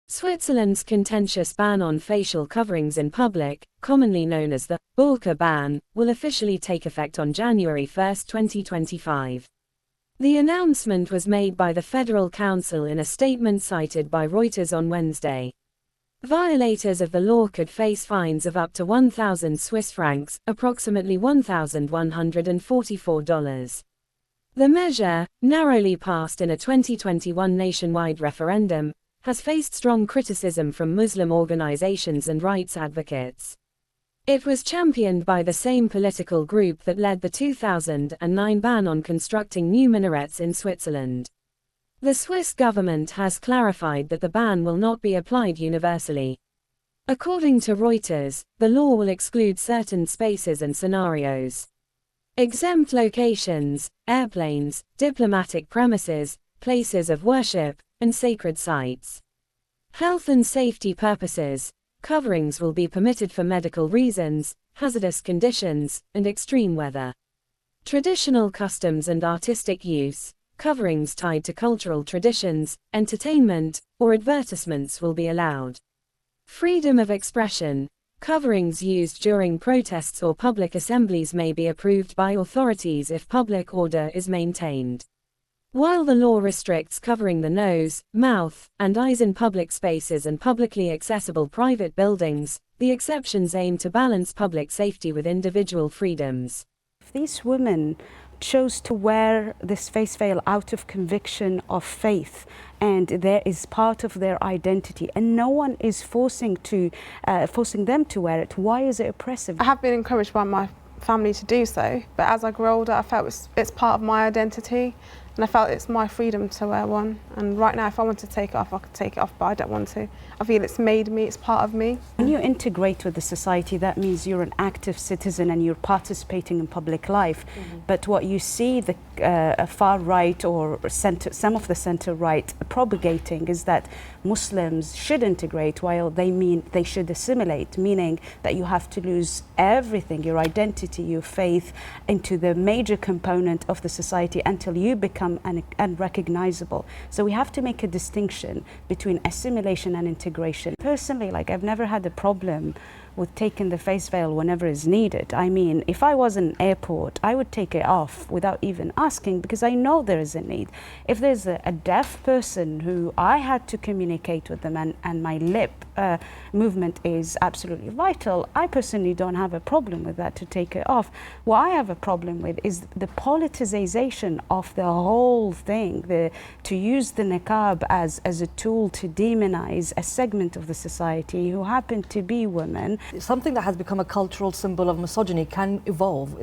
Switzerland's contentious ban on facial coverings in public, commonly known as the Burqa ban, will officially take effect on January 1, 2025. The announcement was made by the Federal Council in a statement cited by Reuters on Wednesday. Violators of the law could face fines of up to 1,000 Swiss francs, approximately $1,144. The measure, narrowly passed in a 2021 nationwide referendum, has faced strong criticism from Muslim organizations and rights advocates. It was championed by the same political group that led the 2009 ban on constructing new minarets in Switzerland. The Swiss government has clarified that the ban will not be applied universally. According to Reuters, the law will exclude certain spaces and scenarios. Exempt locations, airplanes, diplomatic premises, places of worship, and sacred sites. Health and safety purposes, coverings will be permitted for medical reasons, hazardous conditions, and extreme weather. Traditional customs and artistic use, coverings tied to cultural traditions, entertainment, or advertisements will be allowed. Freedom of expression, coverings used during protests or public assemblies may be approved by authorities if public order is maintained. While the law restricts covering the nose, mouth, and eyes in public spaces and publicly accessible private buildings, the exceptions aim to balance public safety with individual freedoms. If these women chose to wear this face veil out of conviction of faith, and there is part of their identity, and no one is forcing them to wear it, why is it oppressive? I have been encouraged by my family to do so, but as I grew older, I felt it's part of my identity. And I felt it's my freedom to wear one. And right now, if I want to take it off, I could take it off, but I don't want to. I feel it's made me, it's part of me. When you integrate with the society, that means you're an active citizen and you're participating in public life. But what you see the far right or some of the center right propagating is that Muslims should integrate while they mean they should assimilate, meaning that you have to lose everything, your identity, your faith, into the major component of the society until you become unrecognizable. So we have to make a distinction between assimilation and integration. Personally, I've never had a problem with taking the face veil whenever is needed. I mean, if I was in an airport, I would take it off without even asking because I know there is a need. If there's a deaf person who I had to communicate with them and my lip movement is absolutely vital, I personally don't have a problem with that to take it off. What I have a problem with is the politicization of the whole thing, to use the niqab as a tool to demonize a segment of the society who happen to be women. Something that has become a cultural symbol of misogyny can evolve.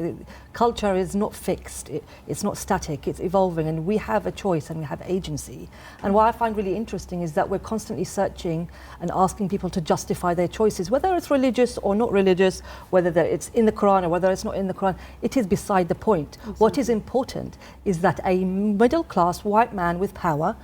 Culture is not fixed, it's not static, it's evolving, and we have a choice and we have agency. And what I find really interesting is that we're constantly searching and asking people to justify their choices, whether it's religious or not religious, whether it's in the Quran or whether it's not in the Quran. It is beside the point. Exactly. What is important is that a middle-class white man with power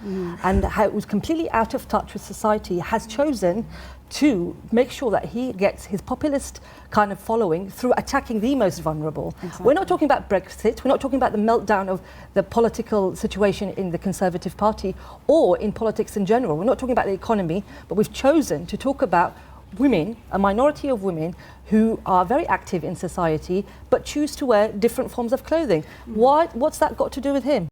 and who's completely out of touch with society has chosen to make sure that he gets his populist kind of following through attacking the most vulnerable. Exactly. We're not talking about Brexit, we're not talking about the meltdown of the political situation in the Conservative Party or in politics in general. We're not talking about the economy, but we've chosen to talk about women, a minority of women who are very active in society but choose to wear different forms of clothing. What's that got to do with him?